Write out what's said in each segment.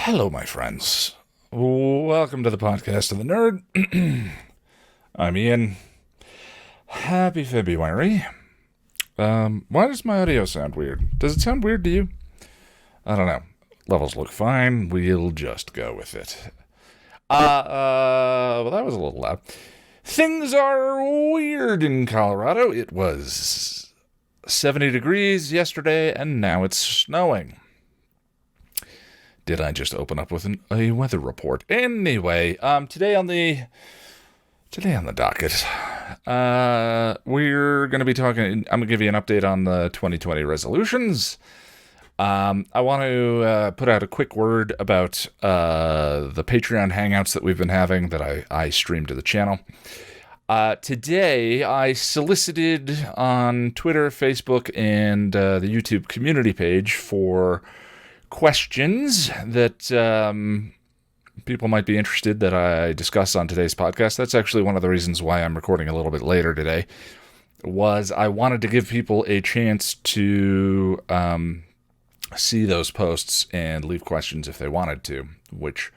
Hello, my friends. Welcome to the podcast of the nerd. I'm Ian. Happy February. Why does my audio sound weird? Does it sound weird to you? I don't know. Levels look fine. We'll just go with it. Well, that was a little loud. Things are weird in Colorado. It was 70 degrees yesterday, and now it's snowing. Did I just open up with a weather report? Anyway, today on the docket, we're going to be talking. I'm going to give you an update on the 2020 resolutions. I want to put out a quick word about the Patreon Hangouts that we've been having that I stream to the channel. Today, I solicited on Twitter, Facebook, and the YouTube community page for questions that people might be interested that I discuss on today's podcast. That's actually one of the reasons why I'm recording a little bit later today, was I wanted to give people a chance to see those posts and leave questions if they wanted to, which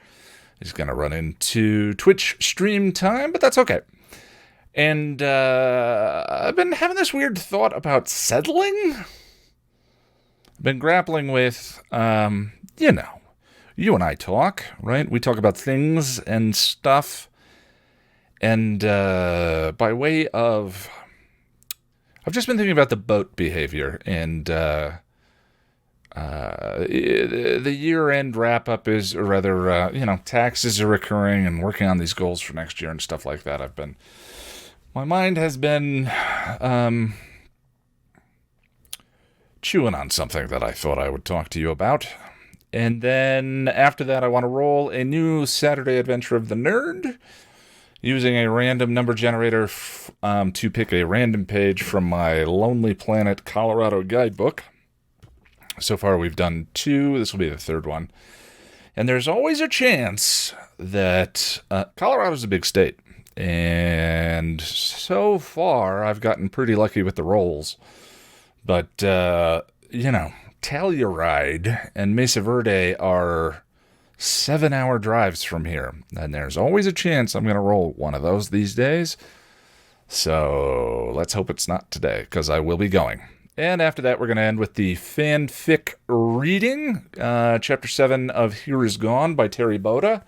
is going to run into Twitch stream time, but that's okay. And I've been having this weird thought about settling. Been grappling with, you and I talk, right? We talk about things and stuff. And by way of, I've just been thinking about the boat behavior. And the year-end wrap-up is, or rather, taxes are recurring and working on these goals for next year and stuff like that. My mind has been chewing on something that I thought I would talk to you about. And then after that, I want to roll a new Saturday adventure of the nerd using a random number generator to pick a random page from my Lonely Planet Colorado guidebook. So far, we've done 2. This will be the 3rd one. And there's always a chance that Colorado's a big state. And so far, I've gotten pretty lucky with the rolls. But, Telluride and Mesa Verde are 7-hour drives from here. And there's always a chance I'm going to roll one of those these days. So let's hope it's not today, because I will be going. And after that, we're going to end with the Fic Reading, Chapter 7 of Here Is Gone by Terri Botta.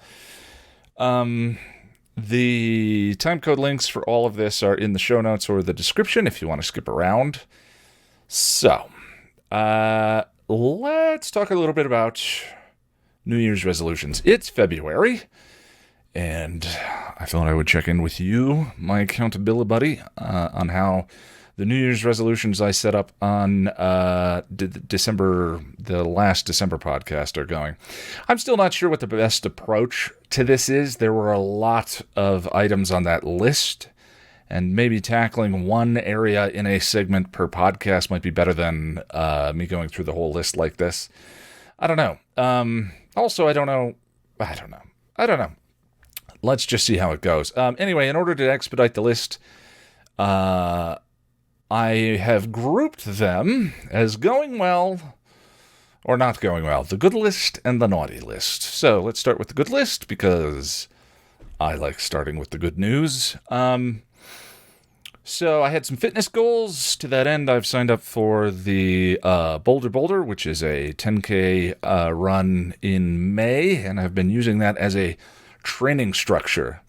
The timecode links for all of this are in the show notes or the description if you want to skip around. So, let's talk a little bit about New Year's resolutions. It's February, and I thought I would check in with you, my accountability buddy, on how the New Year's resolutions I set up on the last December podcast are going. I'm still not sure what the best approach to this is. There were a lot of items on that list, and maybe tackling one area in a segment per podcast might be better than me going through the whole list like this. I don't know. Also, I don't know. Let's just see how it goes. Anyway, in order to expedite the list, I have grouped them as going well or not going well. The good list and the naughty list. So let's start with the good list, because I like starting with the good news. So I had some fitness goals. To that end, I've signed up for the Boulder, which is a 10K run in May, and I've been using that as a training structure,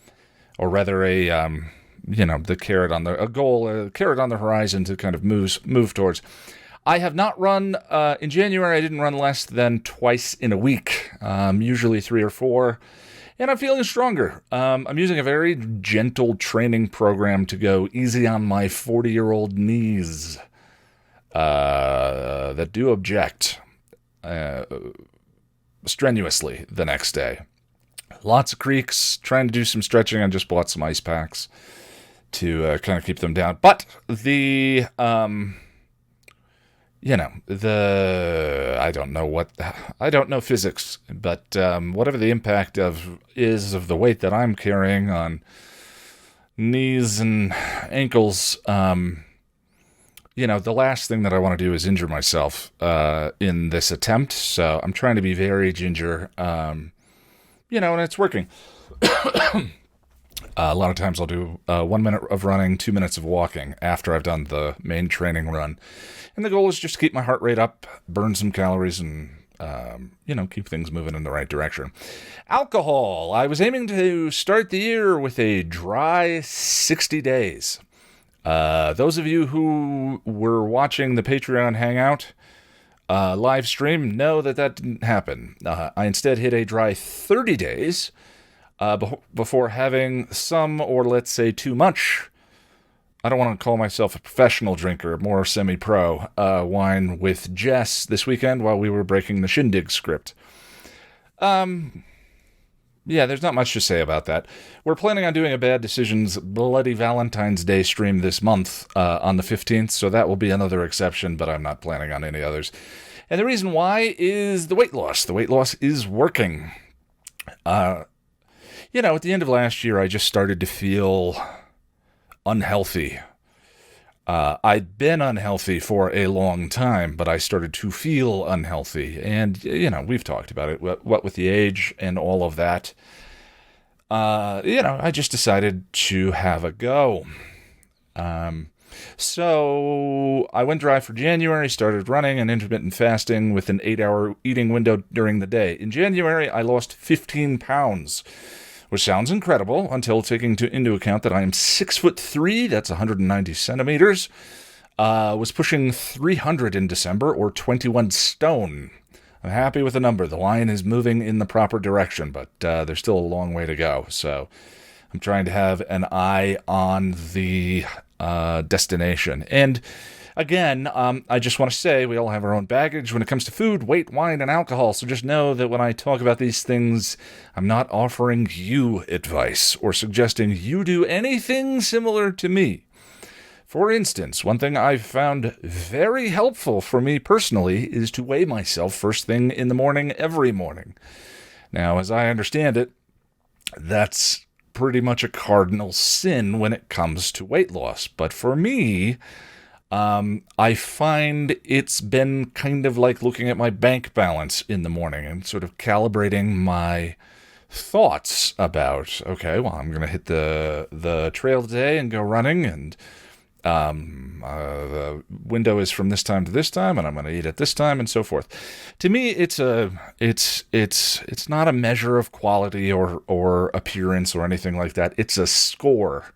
or rather the carrot on a carrot on the horizon to kind of move towards. I have not run in January. I didn't run less than twice in a week, usually 3 or 4. And I'm feeling stronger. I'm using a very gentle training program to go easy on my 40-year-old knees that do object strenuously the next day. Lots of creaks, trying to do some stretching. I just bought some ice packs to kind of keep them down. But I don't know physics, but whatever the impact of the weight that I'm carrying on knees and ankles, the last thing that I want to do is injure myself in this attempt. So I'm trying to be very ginger, and it's working. A lot of times I'll do 1 minute of running, 2 minutes of walking after I've done the main training run. And the goal is just to keep my heart rate up, burn some calories, and, keep things moving in the right direction. Alcohol. I was aiming to start the year with a dry 60 days. Those of you who were watching the Patreon Hangout live stream know that didn't happen. I instead hit a dry 30 days before having some, or let's say too much, I don't want to call myself a professional drinker, more semi-pro, wine with Jess this weekend while we were breaking the Shindig script. Yeah, there's not much to say about that. We're planning on doing a Bad Decisions Bloody Valentine's Day stream this month on the 15th, so that will be another exception, but I'm not planning on any others. And the reason why is the weight loss. The weight loss is working. At the end of last year, I just started to feel unhealthy. I'd been unhealthy for a long time, but I started to feel unhealthy. And, we've talked about it, what with the age and all of that. I just decided to have a go. So I went dry for January, started running and intermittent fasting with an 8-hour eating window during the day. In January, I lost 15 pounds. Which sounds incredible until taking into account that I am 6'3", that's 190 centimeters, was pushing 300 in December, or 21 stone. I'm happy with the number. The line is moving in the proper direction, but there's still a long way to go. So I'm trying to have an eye on the destination. And again, I just want to say we all have our own baggage when it comes to food, weight, wine, and alcohol. So just know that when I talk about these things, I'm not offering you advice or suggesting you do anything similar to me. For instance, one thing I've found very helpful for me personally is to weigh myself first thing in the morning every morning. Now, as I understand it, that's pretty much a cardinal sin when it comes to weight loss. But for me, I find it's been kind of like looking at my bank balance in the morning and sort of calibrating my thoughts about, okay, well, I'm going to hit the trail today and go running, and the window is from this time to this time, and I'm going to eat at this time, and so forth. To me, it's not a measure of quality or appearance or anything like that. It's a score.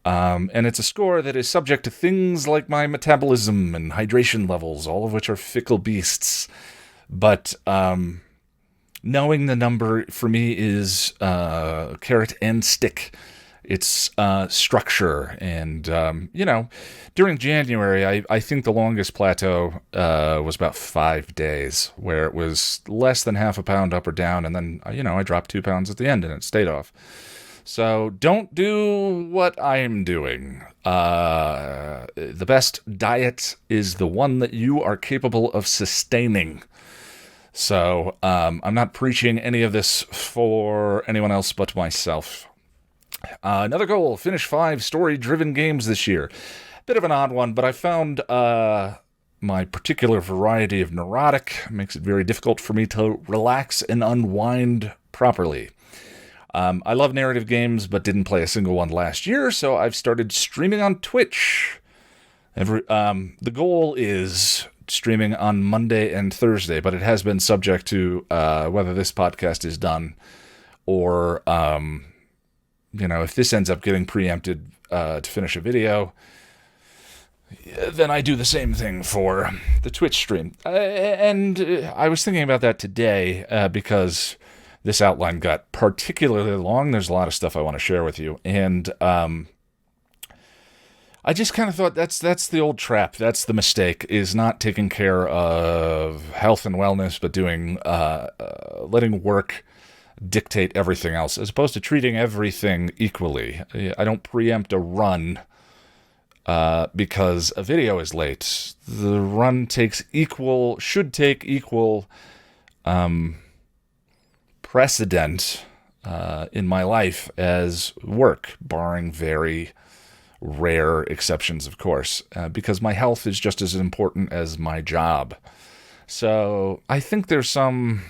And it's a score that is subject to things like my metabolism and hydration levels, all of which are fickle beasts. But knowing the number for me is carrot and stick. It's structure. And, during January, I think the longest plateau was about 5 days, where it was less than half a pound up or down. And then, I dropped 2 pounds at the end and it stayed off. So don't do what I'm doing. The best diet is the one that you are capable of sustaining. So I'm not preaching any of this for anyone else but myself. Another goal, finish 5 story-driven games this year. Bit of an odd one, but I found my particular variety of neurotic makes it very difficult for me to relax and unwind properly. I love narrative games, but didn't play a single one last year, so I've started streaming on Twitch. The goal is streaming on Monday and Thursday, but it has been subject to whether this podcast is done or, if this ends up getting preempted to finish a video, then I do the same thing for the Twitch stream. And I was thinking about that today because this outline got particularly long. There's a lot of stuff I want to share with you. And I just kind of thought that's the old trap. That's the mistake, is not taking care of health and wellness, but letting work dictate everything else, as opposed to treating everything equally. I don't preempt a run because a video is late. The run should take equal precedent in my life as work, barring very rare exceptions, of course, because my health is just as important as my job. So I think I'm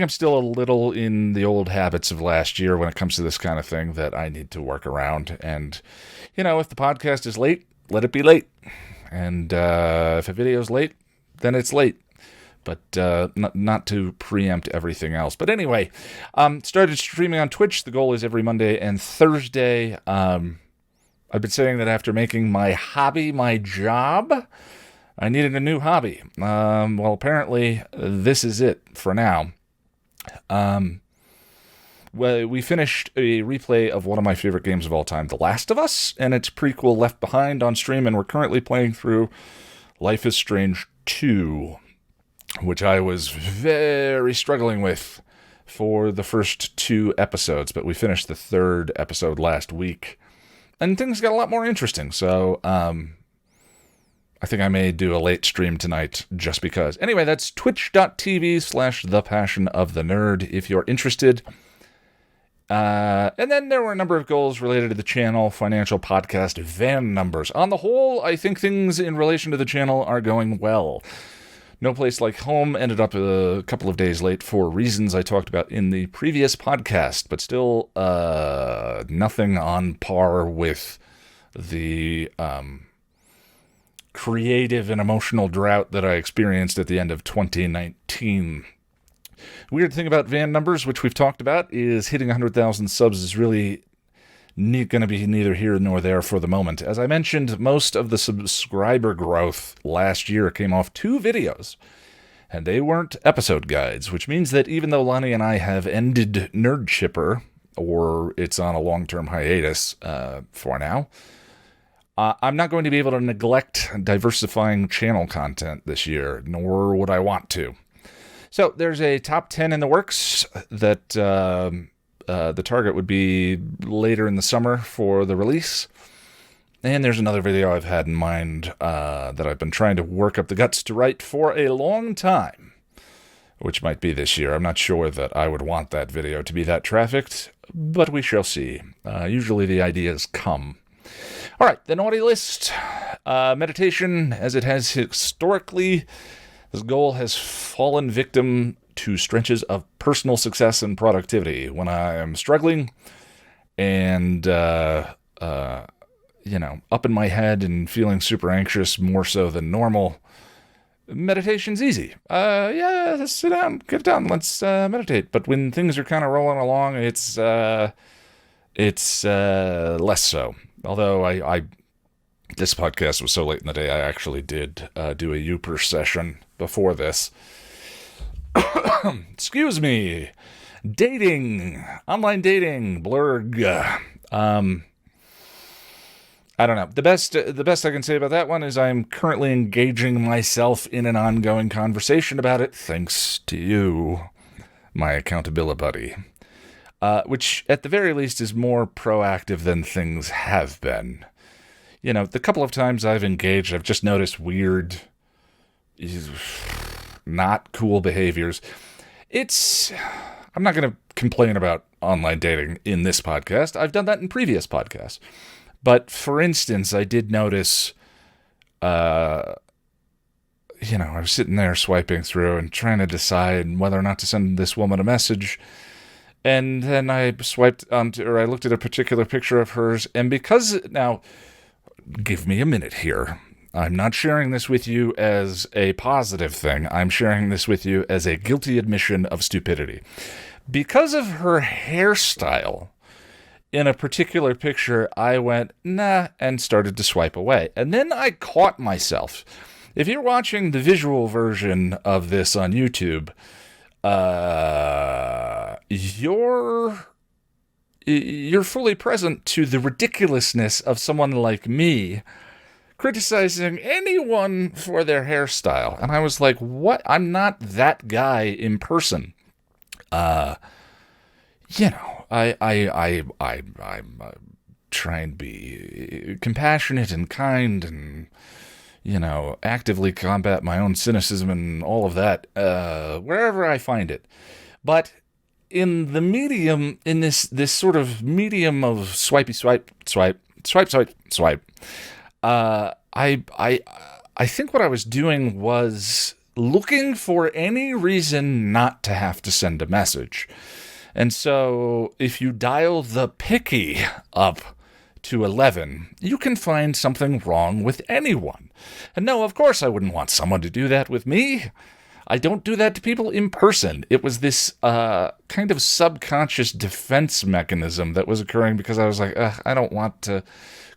still a little in the old habits of last year when it comes to this kind of thing that I need to work around. And, if the podcast is late, let it be late. And if a video's late, then it's late. But not to preempt everything else. But anyway, started streaming on Twitch. The goal is every Monday and Thursday. I've been saying that after making my hobby my job, I needed a new hobby. Well, apparently this is it for now. Well, we finished a replay of one of my favorite games of all time, The Last of Us, and its prequel Left Behind on stream, and we're currently playing through Life is Strange 2, which I was very struggling with for the first 2 episodes, but we finished the 3rd episode last week, and things got a lot more interesting, so I think I may do a late stream tonight just because. Anyway, that's twitch.tv/thepassionofthenerd if you're interested. And then there were a number of goals related to the channel, financial, podcast, van numbers. On the whole, I think things in relation to the channel are going well. No Place Like Home ended up a couple of days late for reasons I talked about in the previous podcast, but still nothing on par with the creative and emotional drought that I experienced at the end of 2019. Weird thing about van numbers, which we've talked about, is hitting 100,000 subs is really going to be neither here nor there for the moment. As I mentioned, most of the subscriber growth last year came off 2 videos, and they weren't episode guides, which means that even though Lonnie and I have ended Nerd Chipper, or it's on a long-term hiatus for now, I'm not going to be able to neglect diversifying channel content this year, nor would I want to. So there's a top 10 in the works that the target would be later in the summer for the release. And there's another video I've had in mind that I've been trying to work up the guts to write for a long time, which might be this year. I'm not sure that I would want that video to be that trafficked, but we shall see. Usually the ideas come. All right, the naughty list. Meditation, as it has historically, this goal has fallen victim to stretches of personal success and productivity. When I am struggling and, up in my head and feeling super anxious more so than normal, meditation's easy. Just sit down, get it done, let's meditate. But when things are kind of rolling along, it's less so. Although this podcast was so late in the day, I actually did do a Uper session before this. Excuse me. Dating. Online dating. Blurg. I don't know. The best I can say about that one is I'm currently engaging myself in an ongoing conversation about it, thanks to you, my accountability buddy. Which, at the very least, is more proactive than things have been. The couple of times I've engaged, I've just noticed weird, not cool behaviors. I'm not going to complain about online dating in this podcast. I've done that in previous podcasts. But, for instance, I did notice, I was sitting there swiping through and trying to decide whether or not to send this woman a message. And then I I looked at a particular picture of hers, and now, give me a minute here. I'm not sharing this with you as a positive thing. I'm sharing this with you as a guilty admission of stupidity. Because of her hairstyle in a particular picture, I went, nah, and started to swipe away. And then I caught myself. If you're watching the visual version of this on YouTube, you're fully present to the ridiculousness of someone like me criticizing anyone for their hairstyle. And I was like, what? I'm not that guy in person. I try and be compassionate and kind and, actively combat my own cynicism and all of that, wherever I find it. But in the medium, in this sort of medium of swipey swipe, swipe, Swipe, swipe, swipe. I think what I was doing was looking for any reason not to have to send a message. And so if you dial the picky up to 11, you can find something wrong with anyone. And no, of course I wouldn't want someone to do that with me. I don't do that to people in person. It was this kind of subconscious defense mechanism that was occurring because I was like, I don't want to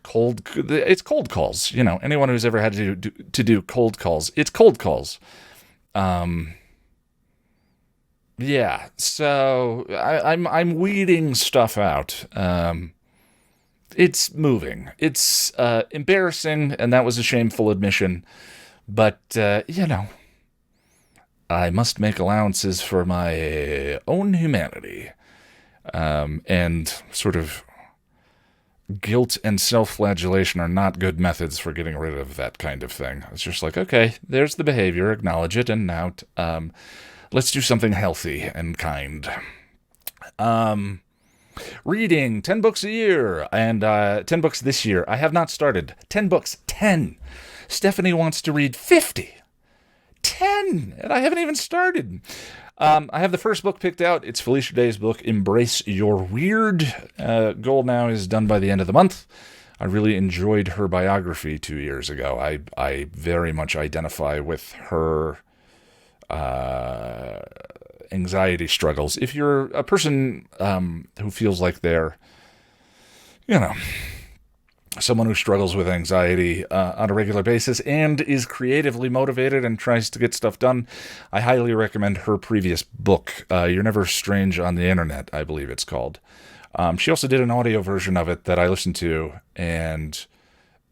it's cold calls. You know, anyone who's ever had to do cold calls, it's cold calls. Yeah, so I'm weeding stuff out. It's moving. It's embarrassing, and that was a shameful admission. But, I must make allowances for my own humanity. And sort of guilt and self-flagellation are not good methods for getting rid of that kind of thing. It's just like, okay, there's the behavior, acknowledge it, and now let's do something healthy and kind. Reading 10 books a year, and 10 books this year. I have not started. 10 books. 10. Stephanie wants to read 50. 10! And I haven't even started. I have the first book picked out. It's Felicia Day's book, Embrace Your Weird. Goal now is done by the end of the month. I really enjoyed her biography 2 years ago. I very much identify with her anxiety struggles. If you're a person who feels like they're, someone who struggles with anxiety on a regular basis and is creatively motivated and tries to get stuff done, I highly recommend her previous book, You're Never Strange on the Internet, I believe it's called. She also did an audio version of it that I listened to, and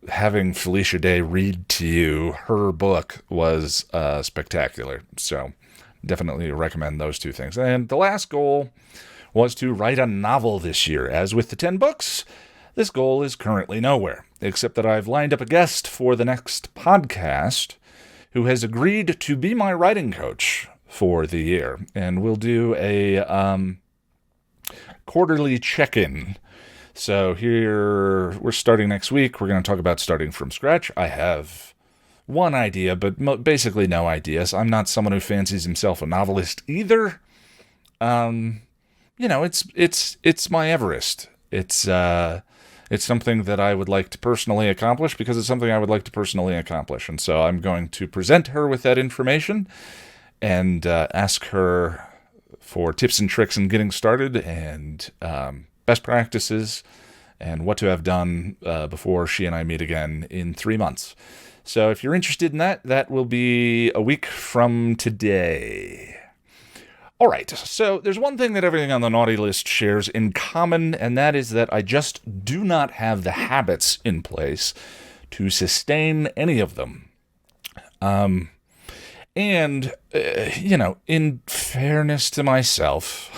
having Felicia Day read to you her book was spectacular. So definitely recommend those two things. And the last goal was to write a novel this year. As with the 10 books, this goal is currently nowhere, except that I've lined up a guest for the next podcast who has agreed to be my writing coach for the year. And we'll do a quarterly check-in. So here, we're starting next week. We're going to talk about starting from scratch. I have one idea, but basically no ideas. I'm not someone who fancies himself a novelist either. It's my Everest. It's something that I would like to personally accomplish because it's something I would like to personally accomplish. And so I'm going to present her with that information and ask her for tips and tricks in getting started and best practices and what to have done before she and I meet again in 3 months. So if you're interested in that, that will be a week from today. All right, so there's one thing that everything on the naughty list shares in common, and that is that I just do not have the habits in place to sustain any of them. In fairness to myself,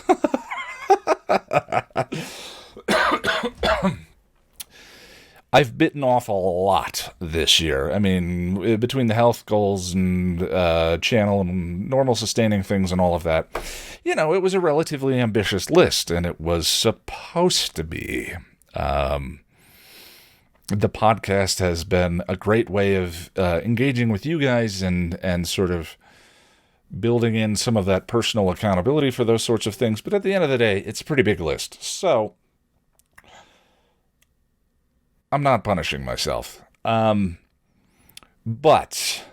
I've bitten off a lot this year. I mean, between the health goals and channel and normal sustaining things and all of that, it was a relatively ambitious list, and it was supposed to be. The podcast has been a great way of engaging with you guys and sort of building in some of that personal accountability for those sorts of things. But at the end of the day, it's a pretty big list. So I'm not punishing myself. But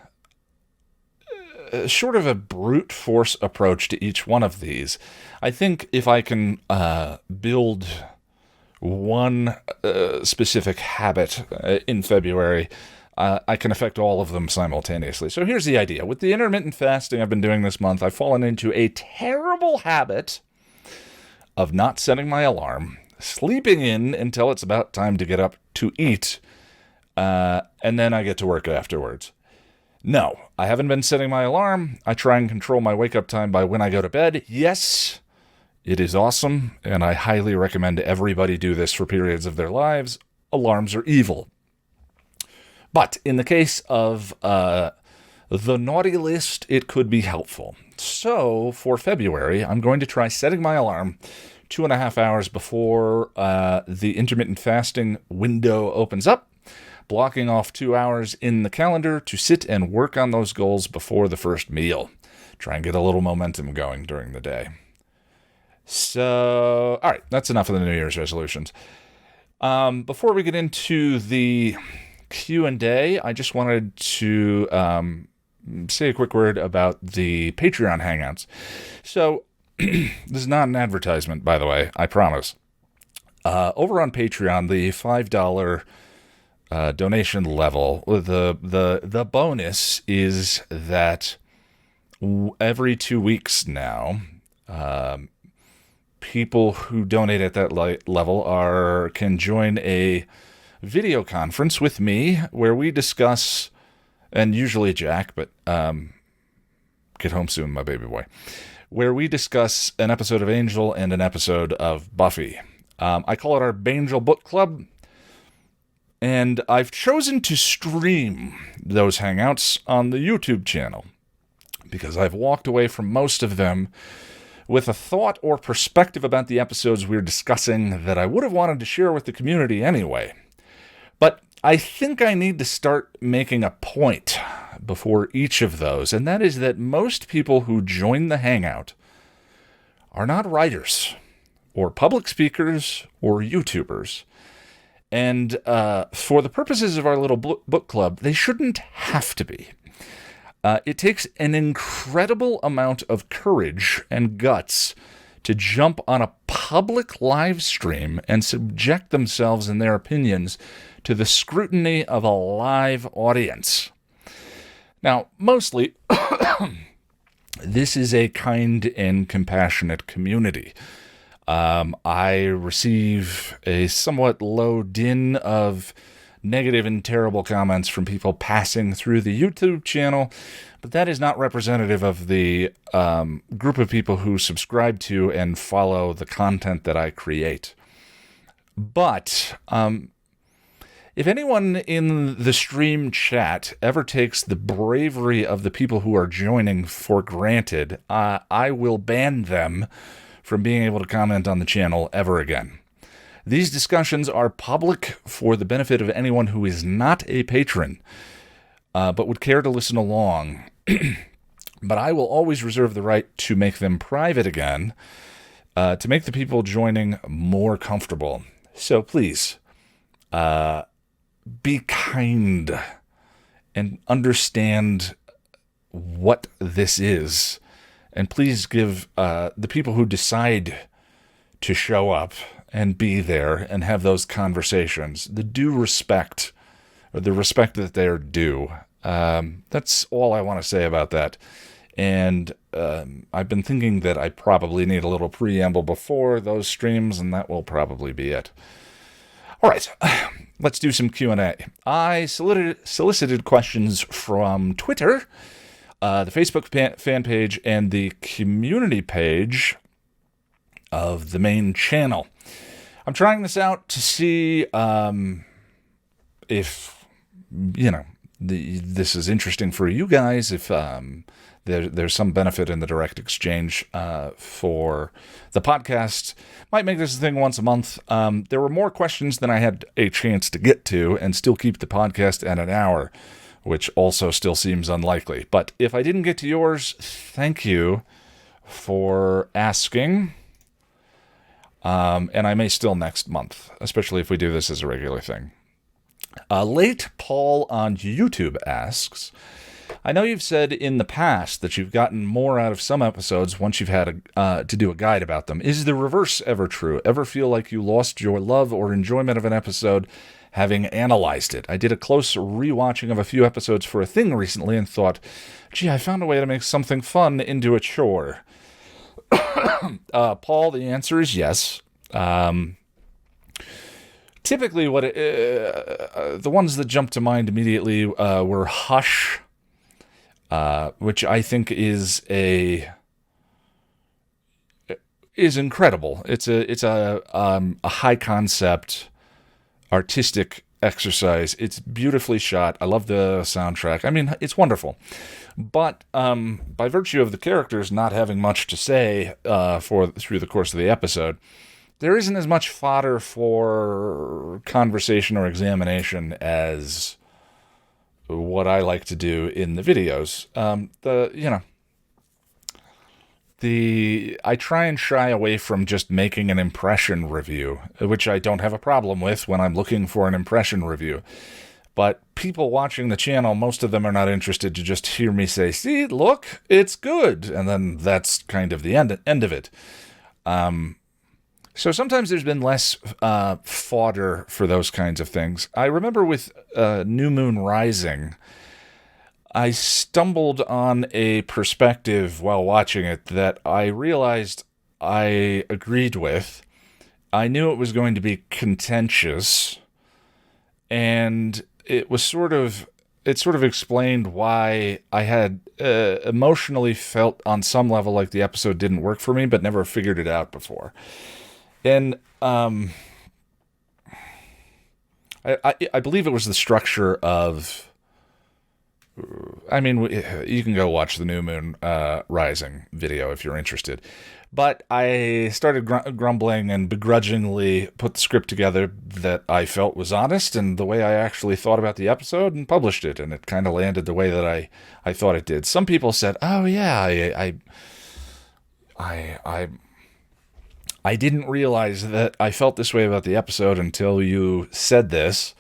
short of a brute force approach to each one of these, I think if I can build one specific habit in February, I can affect all of them simultaneously. So here's the idea. With the intermittent fasting I've been doing this month, I've fallen into a terrible habit of not setting my alarm, sleeping in until it's about time to get up to eat, and then I get to work afterwards. No, I haven't been setting my alarm. I try and control my wake-up time by when I go to bed. Yes, it is awesome, and I highly recommend everybody do this for periods of their lives. Alarms are evil. But in the case of the naughty list, it could be helpful. So for February, I'm going to try setting my alarm 2.5 hours before the intermittent fasting window opens up, blocking off 2 hours in the calendar to sit and work on those goals before the first meal. Try and get a little momentum going during the day. So, all right, that's enough of the New Year's resolutions. Before we get into the Q&A, I just wanted to say a quick word about the Patreon Hangouts. So, this is not an advertisement, by the way, I promise. Over on Patreon, the $5 donation level, the bonus is that every 2 weeks now, people who donate at that level can join a video conference with me where we discuss, and usually Jack, but get home soon, my baby boy, where we discuss an episode of Angel and an episode of Buffy. I call it our Bangel Book Club. And I've chosen to stream those Hangouts on the YouTube channel because I've walked away from most of them with a thought or perspective about the episodes we're discussing that I would have wanted to share with the community anyway. But I think I need to start making a point before each of those, and that is that most people who join the Hangout are not writers or public speakers or YouTubers. And for the purposes of our little book club, they shouldn't have to be. It takes an incredible amount of courage and guts to jump on a public live stream and subject themselves and their opinions to the scrutiny of a live audience. Now, mostly, this is a kind and compassionate community. I receive a somewhat low din of negative and terrible comments from people passing through the YouTube channel, but that is not representative of the group of people who subscribe to and follow the content that I create. But if anyone in the stream chat ever takes the bravery of the people who are joining for granted, I will ban them from being able to comment on the channel ever again. These discussions are public for the benefit of anyone who is not a patron, but would care to listen along. But I will always reserve the right to make them private again, to make the people joining more comfortable. So please, be kind and understand what this is. And please give the people who decide to show up and be there and have those conversations the due respect, or the respect that they are due. That's all I want to say about that. And I've been thinking that I probably need a little preamble before those streams, and that will probably be it. All right, let's do some Q&A. I solicited questions from Twitter, the Facebook fan page, and the community page of the main channel. I'm trying this out to see if, this is interesting for you guys, if there's some benefit in the direct exchange for the podcast. Might make this a thing once a month. There were more questions than I had a chance to get to and still keep the podcast at an hour, which also still seems unlikely. But if I didn't get to yours, thank you for asking. And I may still next month, especially if we do this as a regular thing. Late Paul on YouTube asks, I know you've said in the past that you've gotten more out of some episodes once you've had to do a guide about them. Is the reverse ever true? Ever feel like you lost your love or enjoyment of an episode having analyzed it? I did a close rewatching of a few episodes for a thing recently and thought, gee, I found a way to make something fun into a chore. Paul, the answer is yes. Typically, the ones that jumped to mind immediately were Hush, which I think is incredible. It's a high concept, artistic exercise. It's beautifully shot. I love the soundtrack. I mean, it's wonderful. But by virtue of the characters not having much to say through the course of the episode, there isn't as much fodder for conversation or examination as what I like to do in the videos. I try and shy away from just making an impression review, which I don't have a problem with when I'm looking for an impression review. But people watching the channel, most of them are not interested to just hear me say, see, look, it's good. And then that's kind of the end of it. So sometimes there's been less fodder for those kinds of things. I remember with New Moon Rising, I stumbled on a perspective while watching it that I realized I agreed with. I knew it was going to be contentious, and it sort of explained why I had emotionally felt on some level like the episode didn't work for me, but never figured it out before. And I believe it was the structure of... I mean, you can go watch the New Moon Rising video if you're interested. But I started grumbling and begrudgingly put the script together that I felt was honest and the way I actually thought about the episode, and published it. And it kind of landed the way that I thought it did. Some people said, oh, yeah, I didn't realize that I felt this way about the episode until you said this.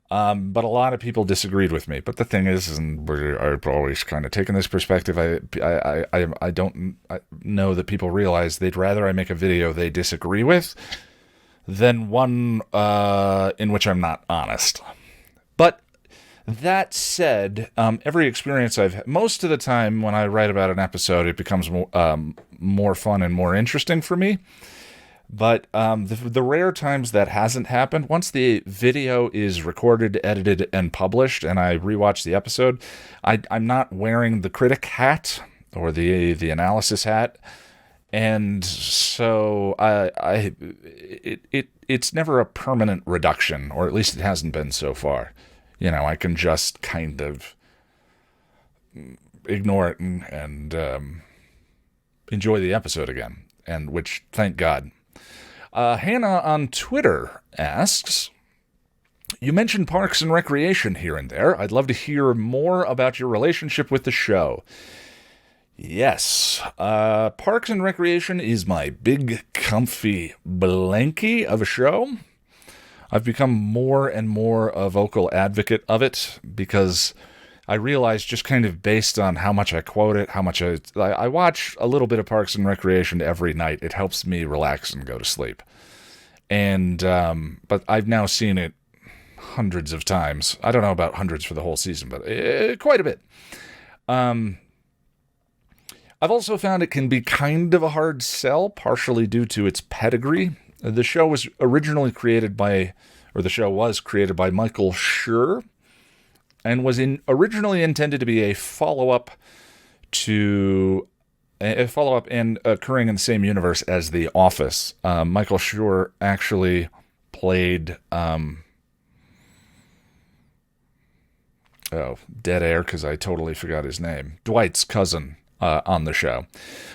But a lot of people disagreed with me. But the thing is, and I've always kind of taken this perspective, I don't know that people realize they'd rather I make a video they disagree with than one in which I'm not honest. But that said, every experience I've had, most of the time when I write about an episode, it becomes more fun and more interesting for me. But the rare times that hasn't happened, once the video is recorded, edited, and published, and I rewatch the episode, I'm not wearing the critic hat or the analysis hat, and so it's never a permanent reduction, or at least it hasn't been so far. You know, I can just kind of ignore it and enjoy the episode again, and which, thank God. Hannah on Twitter asks, you mentioned Parks and Recreation here and there. I'd love to hear more about your relationship with the show. Yes, Parks and Recreation is my big, comfy blankie of a show. I've become more and more a vocal advocate of it because I realize, just kind of based on how much I quote it, how much I watch a little bit of Parks and Recreation every night. It helps me relax and go to sleep. And but I've now seen it hundreds of times. I don't know about hundreds for the whole season, but quite a bit. I've also found it can be kind of a hard sell, partially due to its pedigree. The show was created by Michael Schur, and was originally intended to be a follow-up and occurring in the same universe as The Office. Michael Schur actually played dead air because I totally forgot his name. Dwight's cousin on the show.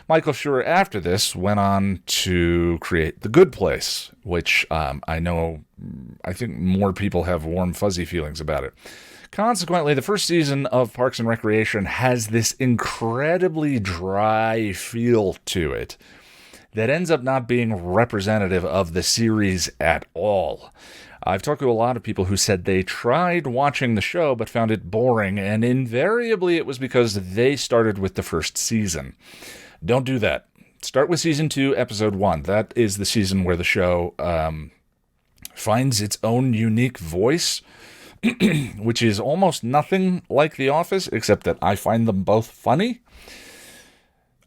Michael Schur, after this, went on to create The Good Place, which I think more people have warm, fuzzy feelings about it. Consequently, the first season of Parks and Recreation has this incredibly dry feel to it that ends up not being representative of the series at all. I've talked to a lot of people who said they tried watching the show but found it boring, and invariably it was because they started with the first season. Don't do that. Start with Season 2, Episode 1. That is the season where the show finds its own unique voice, which is almost nothing like The Office, except that I find them both funny.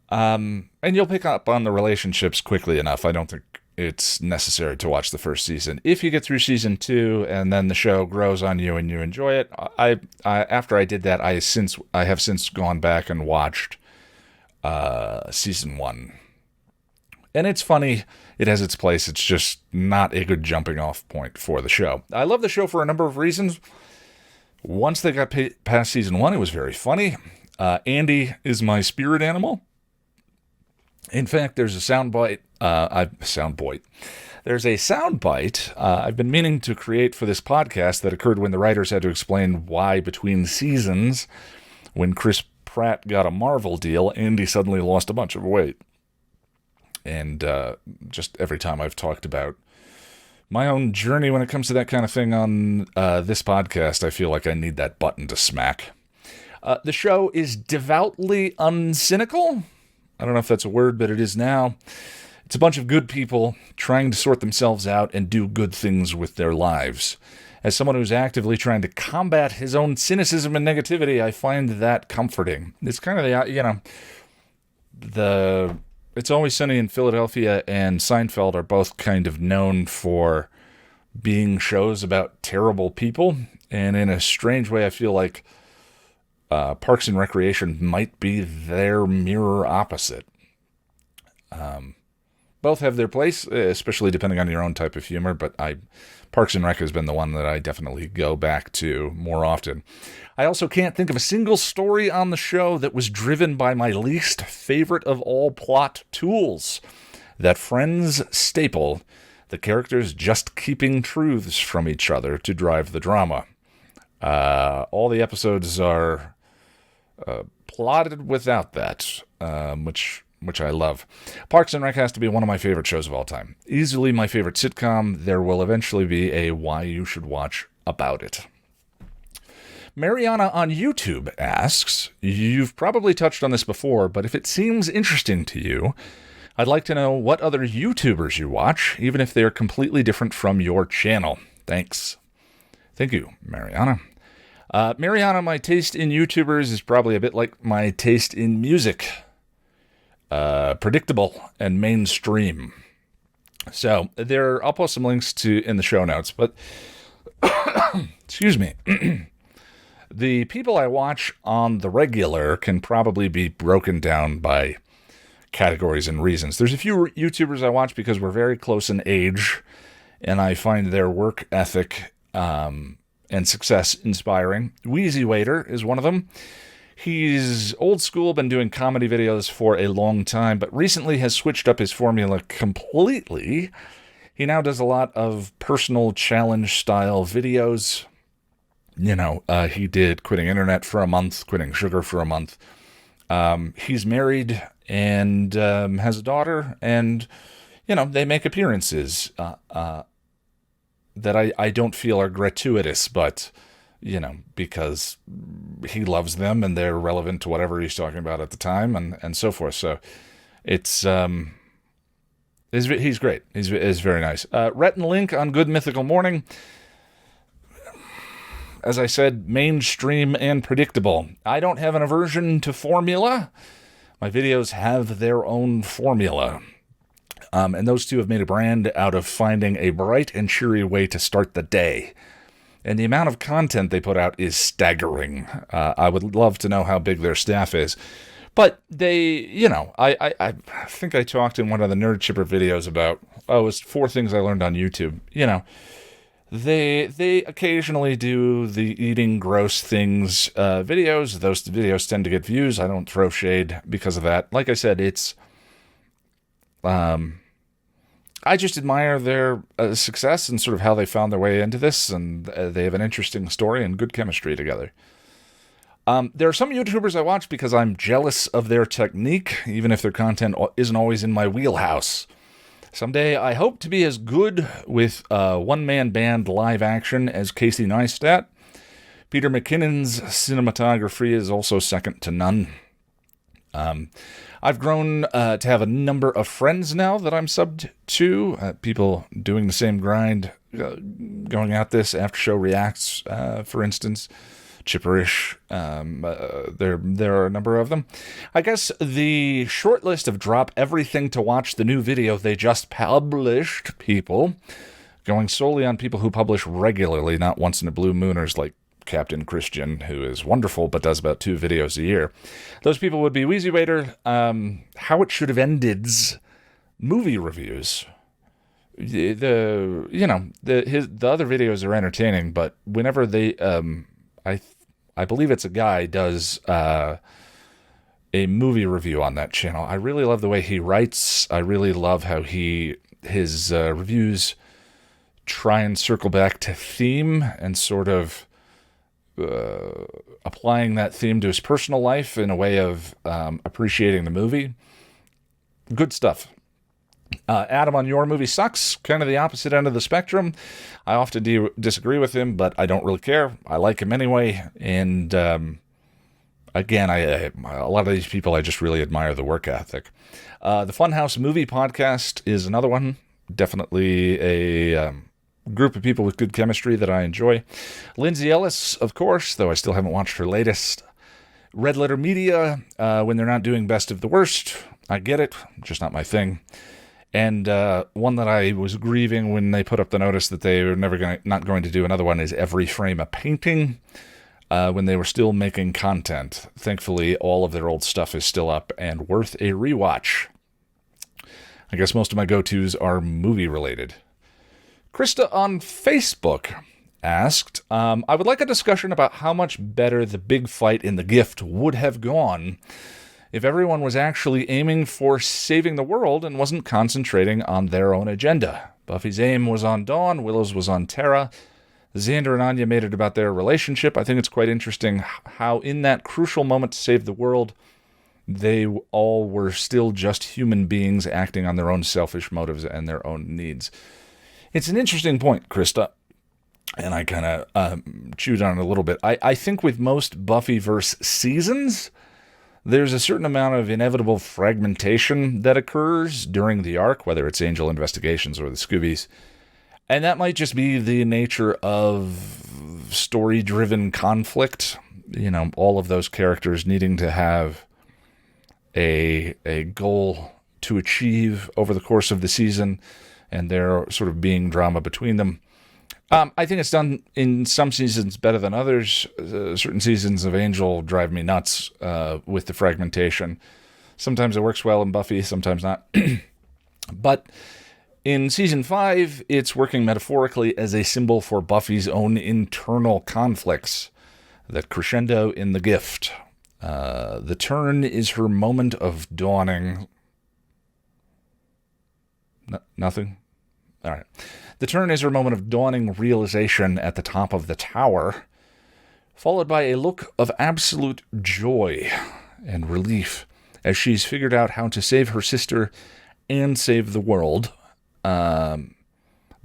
And you'll pick up on the relationships quickly enough. I don't think it's necessary to watch the first season. If you get through Season 2 and then the show grows on you and you enjoy it, after I did that, I have since gone back and watched Season 1. And it's funny. It has its place. It's just not a good jumping off point for the show. I love the show for a number of reasons. Once they got past season 1, it was very funny. Andy is my spirit animal. In fact, there's a soundbite. There's a soundbite I've been meaning to create for this podcast that occurred when the writers had to explain why between seasons, when Chris Pratt got a Marvel deal, Andy suddenly lost a bunch of weight. And just every time I've talked about my own journey when it comes to that kind of thing on this podcast, I feel like I need that button to smack. The show is devoutly uncynical. I don't know if that's a word, but it is now. It's a bunch of good people trying to sort themselves out and do good things with their lives. As someone who's actively trying to combat his own cynicism and negativity, I find that comforting. It's kind of the It's Always Sunny in Philadelphia and Seinfeld are both kind of known for being shows about terrible people. And in a strange way, I feel like Parks and Recreation might be their mirror opposite. Both have their place, especially depending on your own type of humor, but Parks and Rec has been the one that I definitely go back to more often. I also can't think of a single story on the show that was driven by my least favorite of all plot tools, that Friends staple, the characters just keeping truths from each other to drive the drama. All the episodes are plotted without that, which I love. Parks and Rec has to be one of my favorite shows of all time. Easily my favorite sitcom. There will eventually be a why you should watch about it. Mariana on YouTube asks, you've probably touched on this before, but if it seems interesting to you, I'd like to know what other YouTubers you watch, even if they are completely different from your channel. Thanks. Thank you, Mariana. Mariana, my taste in YouTubers is probably a bit like my taste in music. Predictable and mainstream. So I'll post some links in the show notes, but excuse me. The people I watch on the regular can probably be broken down by categories and reasons. There's a few YouTubers I watch because we're very close in age, and I find their work ethic and success inspiring. Wheezy Waiter is one of them. He's old school, been doing comedy videos for a long time, but recently has switched up his formula completely. He now does a lot of personal challenge style videos. He did quitting internet for a month, quitting sugar for a month. He's married and has a daughter, and, they make appearances that I don't feel are gratuitous, but, because he loves them and they're relevant to whatever he's talking about at the time and so forth. So it's he's great. He's very nice. Rhett and Link on Good Mythical Morning. As I said, mainstream and predictable. I don't have an aversion to formula. My videos have their own formula. And those two have made a brand out of finding a bright and cheery way to start the day. And the amount of content they put out is staggering. I would love to know how big their staff is. But they, I think I talked in one of the Nerd Chipper videos about, it's 4 things I learned on YouTube. They occasionally do the eating gross things videos. Those videos tend to get views. I don't throw shade because of that. Like I said, it's I just admire their success and sort of how they found their way into this, and they have an interesting story and good chemistry together. There are some YouTubers I watch because I'm jealous of their technique, even if their content isn't always in my wheelhouse. Someday, I hope to be as good with one-man band live action as Casey Neistat. Peter McKinnon's cinematography is also second to none. I've grown to have a number of friends now that I'm subbed to, people doing the same grind, going at this, after show reacts, for instance. Chipperish. There are a number of them. I guess the short list of drop everything to watch the new video they just published people, going solely on people who publish regularly, not once in a blue mooners like Kaptain Kristian, who is wonderful but does about 2 videos a year. Those people would be Wheezy Waiter, How It Should Have Ended's movie reviews. The other videos are entertaining, but whenever I believe it's a guy does a movie review on that channel, I really love the way he writes. I really love how his reviews try and circle back to theme and sort of applying that theme to his personal life in a way of appreciating the movie. Good stuff. Adam on Your Movie Sucks, kind of the opposite end of the spectrum. I often disagree with him, but I don't really care. I like him anyway. And again, a lot of these people, I just really admire the work ethic. The Funhouse Movie Podcast is another one. Definitely a group of people with good chemistry that I enjoy. Lindsay Ellis, of course, though I still haven't watched her latest. Red Letter Media, when they're not doing Best of the Worst. I get it, just not my thing. And one that I was grieving when they put up the notice that they were not going to do another one is Every Frame a Painting, when they were still making content. Thankfully, all of their old stuff is still up and worth a rewatch. I guess most of my go-tos are movie-related. Krista on Facebook asked, I would like a discussion about how much better the big fight in The Gift would have gone if everyone was actually aiming for saving the world and wasn't concentrating on their own agenda. Buffy's aim was on Dawn, Willow's was on Tara. Xander and Anya made it about their relationship. I think it's quite interesting how in that crucial moment to save the world, they all were still just human beings acting on their own selfish motives and their own needs. It's an interesting point, Krista, and I kind of chewed on it a little bit. I think with most Buffyverse seasons, there's a certain amount of inevitable fragmentation that occurs during the arc, whether it's Angel Investigations or the Scoobies. And that might just be the nature of story-driven conflict. You know, all of those characters needing to have a goal to achieve over the course of the season, and there sort of being drama between them. I think it's done in some seasons better than others. Certain seasons of Angel drive me nuts with the fragmentation. Sometimes it works well in Buffy, sometimes not. But in Season 5, it's working metaphorically as a symbol for Buffy's own internal conflicts that crescendo in The Gift. The turn is her moment of dawning. Nothing? All right. The turn is her moment of dawning realization at the top of the tower, followed by a look of absolute joy and relief as she's figured out how to save her sister and save the world,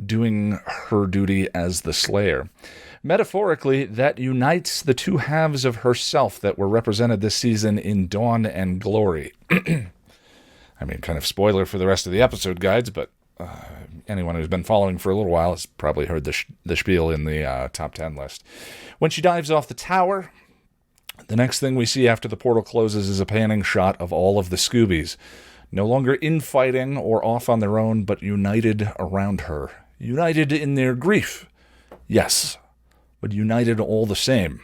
doing her duty as the Slayer. Metaphorically, that unites the two halves of herself that were represented this season in Dawn and Glory. I mean, kind of spoiler for the rest of the episode guides, but anyone who's been following for a little while has probably heard the spiel in the top 10 list. When she dives off the tower, the next thing we see after the portal closes is a panning shot of all of the Scoobies, no longer infighting or off on their own, but united around her. United in their grief, yes, but united all the same.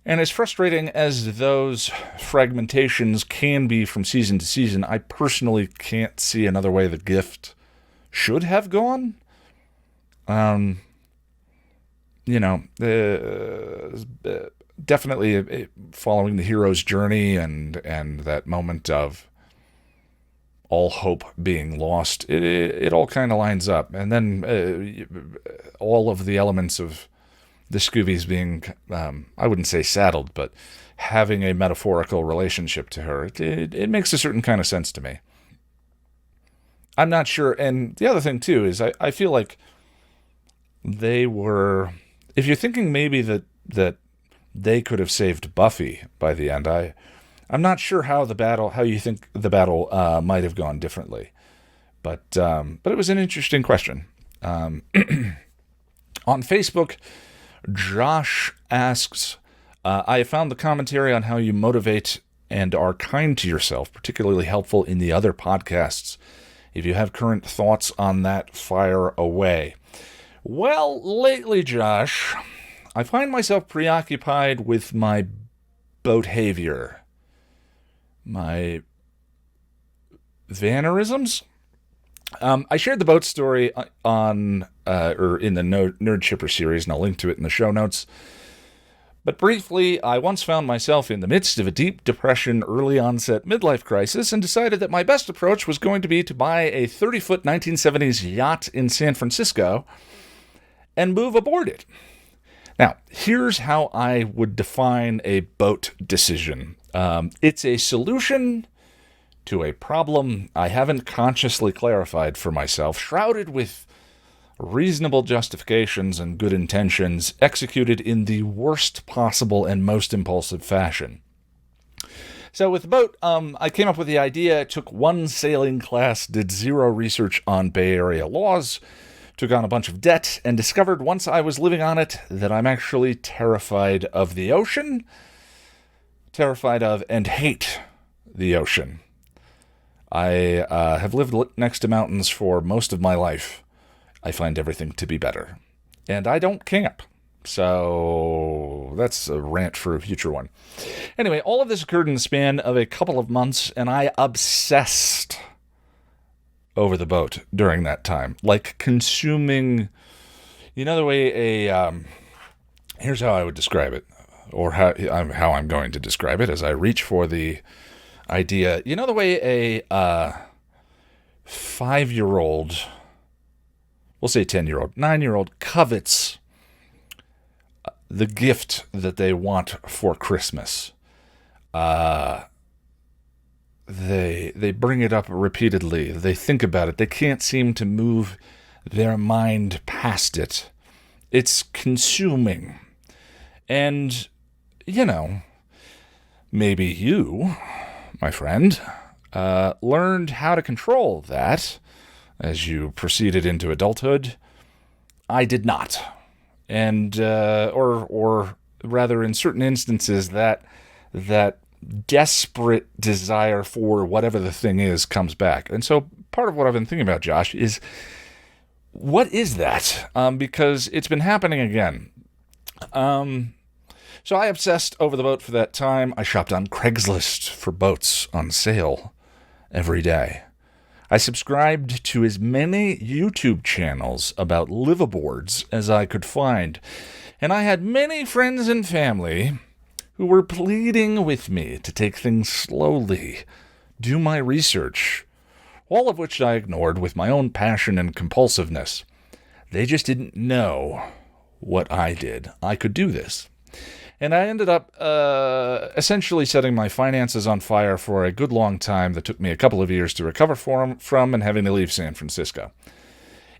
And as frustrating as those fragmentations can be from season to season, I personally can't see another way The Gift should have gone. Definitely following the hero's journey and that moment of all hope being lost, it all kind of lines up. And then all of the elements of the Scoobies being, I wouldn't say saddled, but having a metaphorical relationship to her, it makes a certain kind of sense to me. I'm not sure. And the other thing, too, is I feel like they were... If you're thinking maybe that they could have saved Buffy by the end, I'm not sure how you think the battle might have gone differently. But it was an interesting question. On Facebook, Josh asks, I have found the commentary on how you motivate and are kind to yourself particularly helpful in the other podcasts. If you have current thoughts on that, fire away. Well, lately, Josh, I find myself preoccupied with my boathavior. My Vannerisms? I shared the boat story on or in the Nerd Chipper series, and I'll link to it in the show notes. But briefly, I once found myself in the midst of a deep depression, early onset midlife crisis, and decided that my best approach was going to be to buy a 30-foot 1970s yacht in San Francisco and move aboard it. Now, here's how I would define a boat decision. It's a solution to a problem I haven't consciously clarified for myself, shrouded with reasonable justifications and good intentions, executed in the worst possible and most impulsive fashion. So with the boat, I came up with the idea, took one sailing class, did zero research on Bay Area laws, took on a bunch of debt, and discovered once I was living on it that I'm actually terrified of the ocean, terrified of and hate the ocean. I have lived next to mountains for most of my life. I find everything to be better. And I don't camp. So that's a rant for a future one. Anyway, all of this occurred in the span of a couple of months, and I obsessed over the boat during that time. Like consuming, the way here's how I would describe it, or how I'm going to describe it as I reach for the idea. The way a 5-year-old, we'll say 10-year-old, 9-year-old covets the gift that they want for Christmas. They bring it up repeatedly. They think about it. They can't seem to move their mind past it. It's consuming. And, maybe you, my friend, learned how to control that as you proceeded into adulthood. I did not. And, or rather in certain instances, that desperate desire for whatever the thing is comes back. And so part of what I've been thinking about, Josh, is what is that? Because it's been happening again. So I obsessed over the boat for that time. I shopped on Craigslist for boats on sale every day. I subscribed to as many YouTube channels about liveaboards as I could find. And I had many friends and family who were pleading with me to take things slowly, do my research, all of which I ignored with my own passion and compulsiveness. They just didn't know what I did. I could do this. And I ended up essentially setting my finances on fire for a good long time that took me a couple of years to recover from and having to leave San Francisco.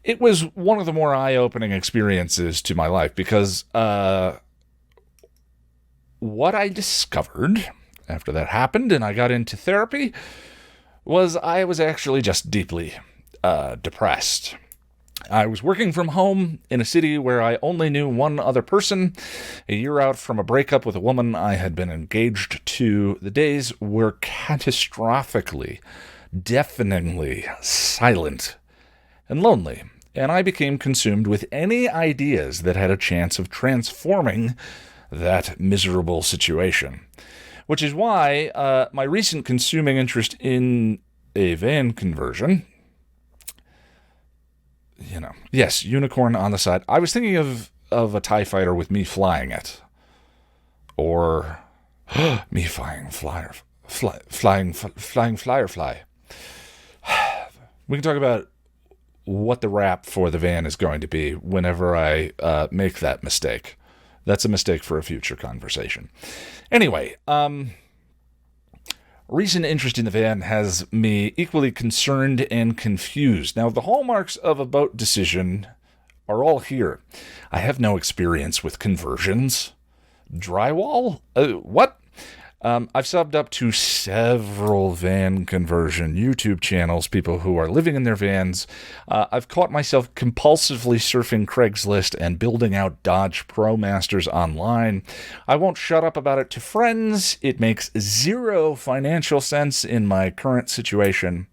It was one of the more eye-opening experiences to my life because what I discovered after that happened and I got into therapy was I was actually just deeply depressed. I was working from home in a city where I only knew one other person, a year out from a breakup with a woman I had been engaged to. The days were catastrophically, deafeningly silent and lonely, and I became consumed with any ideas that had a chance of transforming that miserable situation. Which is why my recent consuming interest in a van conversion, yes, unicorn on the side. I was thinking of a TIE fighter with me flying it. Or me flying flyer fly. We can talk about what the wrap for the van is going to be whenever I make that mistake. That's a mistake for a future conversation. Anyway, recent interest in the van has me equally concerned and confused. Now, the hallmarks of a boat decision are all here. I have no experience with conversions. Drywall? What? I've subbed up to several van conversion YouTube channels, people who are living in their vans. I've caught myself compulsively surfing Craigslist and building out Dodge ProMasters online. I won't shut up about it to friends. It makes zero financial sense in my current situation.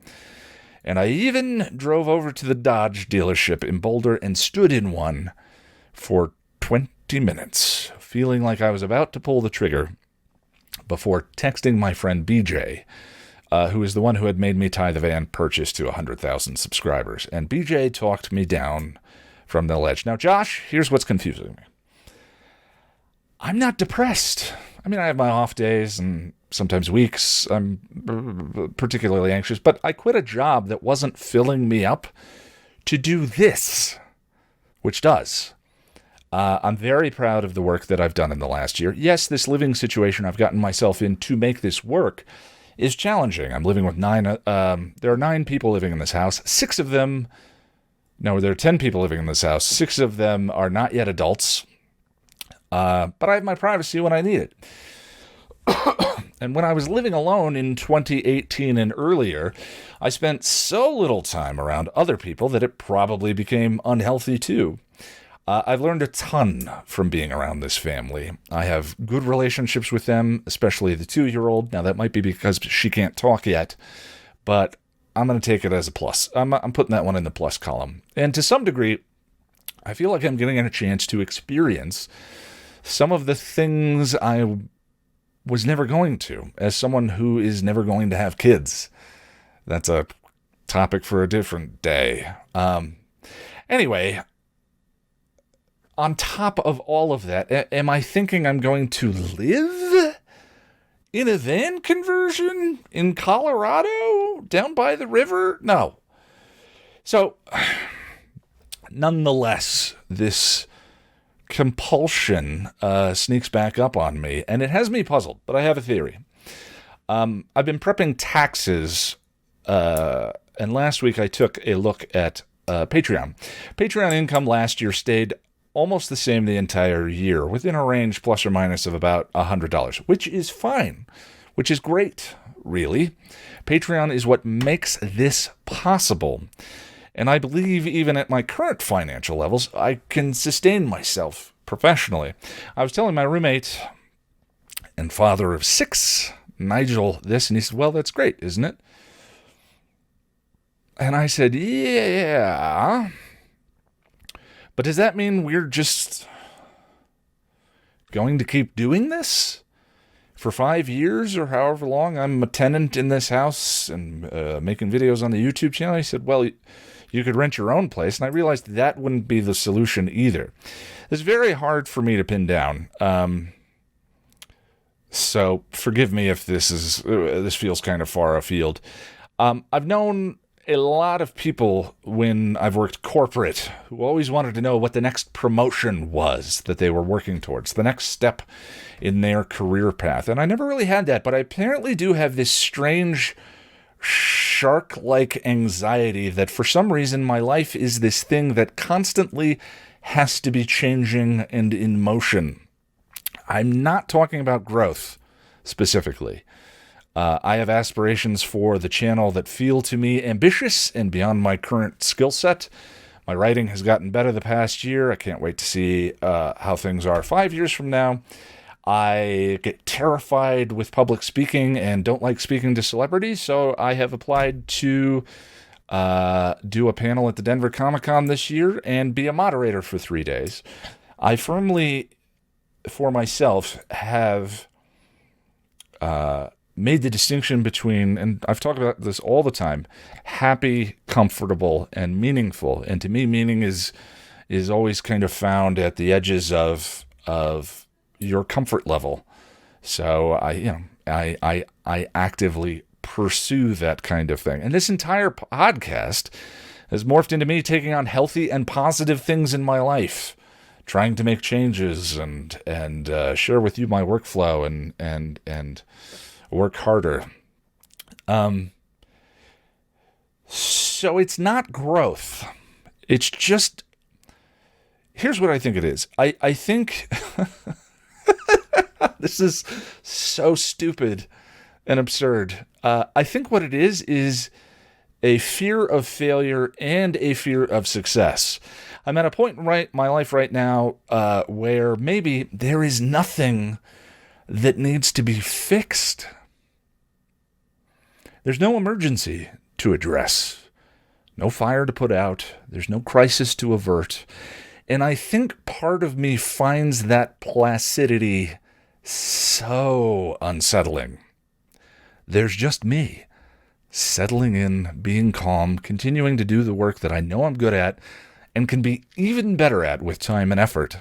And I even drove over to the Dodge dealership in Boulder and stood in one for 20 minutes, feeling like I was about to pull the trigger, before texting my friend BJ who is the one who had made me tie the van purchase to 100,000 subscribers. And BJ talked me down from the ledge. Now, Josh, here's what's confusing me. I'm not depressed. I mean, I have my off days and sometimes weeks. I'm particularly anxious, but I quit a job that wasn't filling me up to do this, which does. I'm very proud of the work that I've done in the last year. Yes, this living situation I've gotten myself in to make this work is challenging. I'm living with there are 9 people living in this house. There are 10 people living in this house. 6 of them are not yet adults. But I have my privacy when I need it. And when I was living alone in 2018 and earlier, I spent so little time around other people that it probably became unhealthy too. I've learned a ton from being around this family. I have good relationships with them, especially the 2-year-old. Now, that might be because she can't talk yet, but I'm going to take it as a plus. I'm putting that one in the plus column. And to some degree, I feel like I'm getting a chance to experience some of the things I was never going to, as someone who is never going to have kids. That's a topic for a different day. Anyway, on top of all of that, am I thinking I'm going to live in a van conversion in Colorado down by the river? No. So, nonetheless, this compulsion sneaks back up on me, and it has me puzzled, but I have a theory. I've been prepping taxes, and last week I took a look at Patreon. Patreon income last year stayed almost the same the entire year, within a range plus or minus of about $100, which is fine, which is great, really. Patreon is what makes this possible. And I believe even at my current financial levels, I can sustain myself professionally. I was telling my roommate and father of 6, Nigel, this, and he said, well, that's great, isn't it? And I said, yeah. But does that mean we're just going to keep doing this for 5 years or however long I'm a tenant in this house and making videos on the YouTube channel? He said, well, you could rent your own place. And I realized that wouldn't be the solution either. It's very hard for me to pin down. So forgive me if this feels kind of far afield. I've known a lot of people when I've worked corporate who always wanted to know what the next promotion was that they were working towards, the next step in their career path. And I never really had that, but I apparently do have this strange shark-like anxiety that for some reason my life is this thing that constantly has to be changing and in motion. I'm not talking about growth specifically. I have aspirations for the channel that feel to me ambitious and beyond my current skill set. My writing has gotten better the past year. I can't wait to see how things are 5 years from now. I get terrified with public speaking and don't like speaking to celebrities, so I have applied to do a panel at the Denver Comic-Con this year and be a moderator for 3 days. I firmly, for myself, have made the distinction between, and I've talked about this all the time, happy, comfortable, and meaningful. And to me, meaning is always kind of found at the edges of your comfort level. So I actively pursue that kind of thing. And this entire podcast has morphed into me taking on healthy and positive things in my life, trying to make changes and share with you my workflow and work harder. So it's not growth. It's just, here's what I think it is. I think this is so stupid and absurd. I think what it is a fear of failure and a fear of success. I'm at a point in my life right now where maybe there is nothing that needs to be fixed. There's no emergency to address, no fire to put out, there's no crisis to avert. And I think part of me finds that placidity so unsettling. There's just me. settling in, being calm, continuing to do the work that I know I'm good at and can be even better at with time and effort.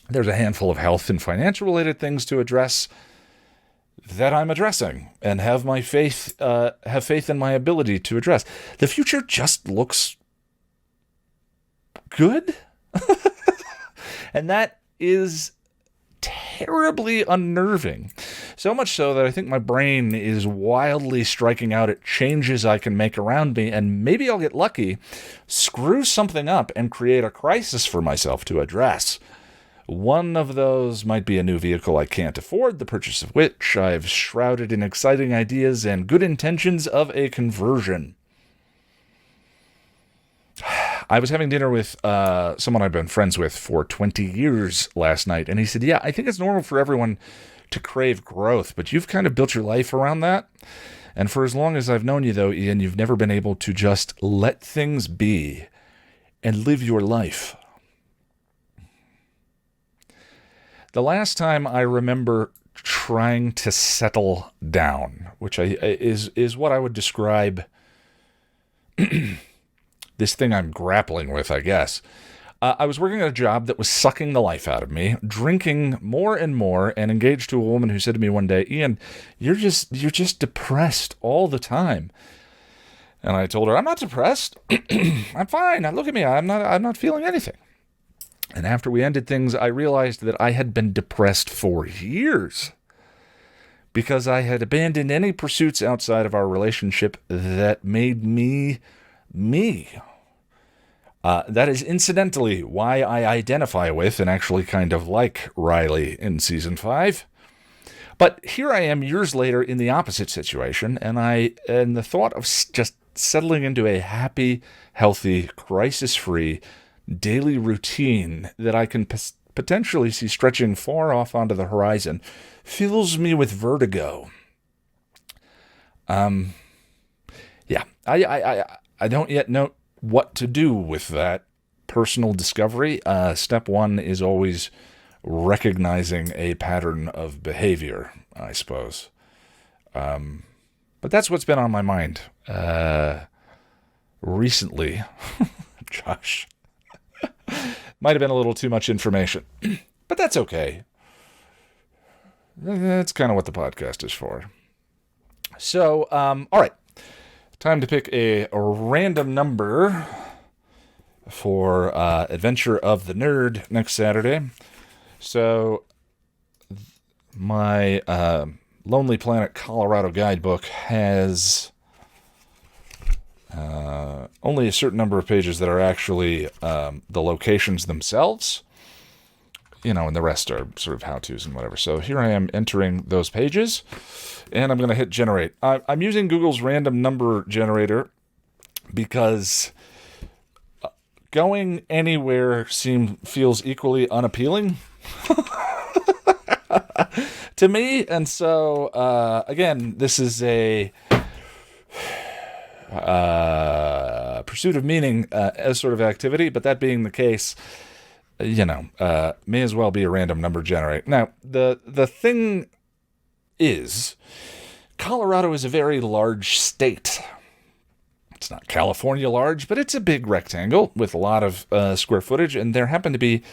There's a handful of health and financial related things to address that I'm addressing and have faith in my ability to address. The future just looks good. And that is terribly unnerving. So much so that I think my brain is wildly striking out at changes I can make around me, and maybe I'll get lucky, screw something up, and create a crisis for myself to address. One of those might be a new vehicle I can't afford, the purchase of which I've shrouded in exciting ideas and good intentions of a conversion. I was having dinner with someone I've been friends with for 20 years last night, and he said, yeah, I think it's normal for everyone to crave growth, but you've kind of built your life around that. And for as long as I've known you, though, Ian, you've never been able to just let things be and live your life. The last time I remember trying to settle down, which is what I would describe this thing I'm grappling with, I guess. I was working at a job that was sucking the life out of me, drinking more and more, and engaged to a woman who said to me one day, Ian, you're just depressed all the time. And I told her, I'm not depressed. I'm fine. Look at me. I'm not feeling anything. And after we ended things, I realized that I had been depressed for years because I had abandoned any pursuits outside of our relationship that made me me. That is incidentally why I identify with and actually kind of like Riley in season 5. But here I am years later in the opposite situation, and the thought of just settling into a happy, healthy, crisis-free daily routine that I can potentially see stretching far off onto the horizon fills me with vertigo. Yeah, I don't yet know what to do with that personal discovery. Step one is always recognizing a pattern of behavior, I suppose. But that's what's been on my mind recently. Josh. Might have been a little too much information, but that's okay. That's kind of what the podcast is for. So, all right. Time to pick a random number for Adventure of the Nerd next Saturday. So, my Lonely Planet Colorado guidebook has only a certain number of pages that are actually the locations themselves, and the rest are sort of how-tos and whatever. So here I am entering those pages, and I'm going to hit generate. I'm using Google's random number generator because going anywhere feels equally unappealing to me. And so, again, this is a pursuit of meaning as sort of activity, but that being the case, may as well be a random number generator. Now, the thing is, Colorado is a very large state. It's not California large, but it's a big rectangle with a lot of square footage, and there happen to be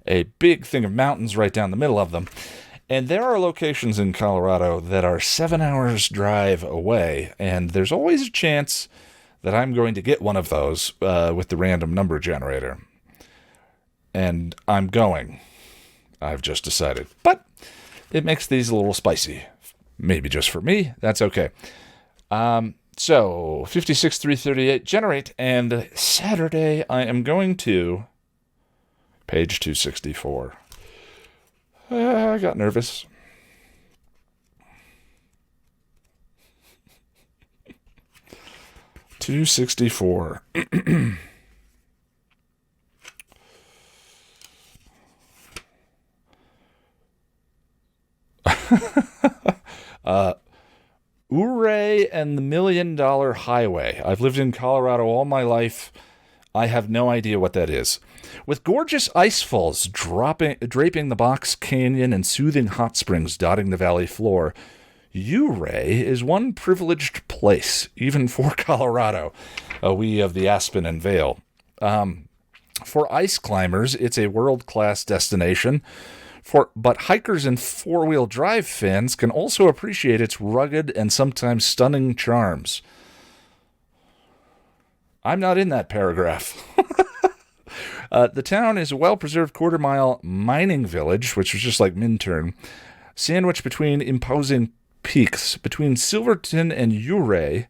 a big thing of mountains right down the middle of them. And there are locations in Colorado that are 7 hours drive away, and there's always a chance that I'm going to get one of those with the random number generator. And I'm going. I've just decided. But it makes these a little spicy. Maybe just for me. That's okay. So, 56,338, generate, and Saturday I am going to page 264. I got nervous. $264. Ouray and the $1 Million Highway. I've lived in Colorado all my life. I have no idea what that is. With gorgeous ice falls draping the Box Canyon and soothing hot springs dotting the valley floor, Ouray is one privileged place, even for Colorado, we of the Aspen and Vail. For ice climbers, it's a world-class destination, but hikers and four-wheel drive fans can also appreciate its rugged and sometimes stunning charms. I'm not in that paragraph. The town is a well-preserved quarter-mile mining village, which was just like Minturn, sandwiched between imposing peaks. Between Silverton and Ouray,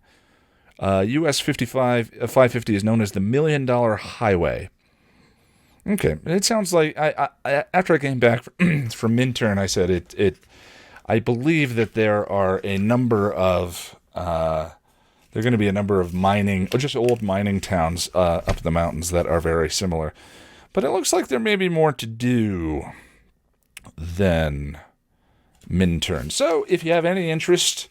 US 550 is known as the $1 Million Highway. Okay, it sounds like I after I came back from Minturn, I said I believe that there are a number of there are going to be a number of mining or just old mining towns up the mountains that are very similar, but it looks like there may be more to do than Minturn. So if you have any interest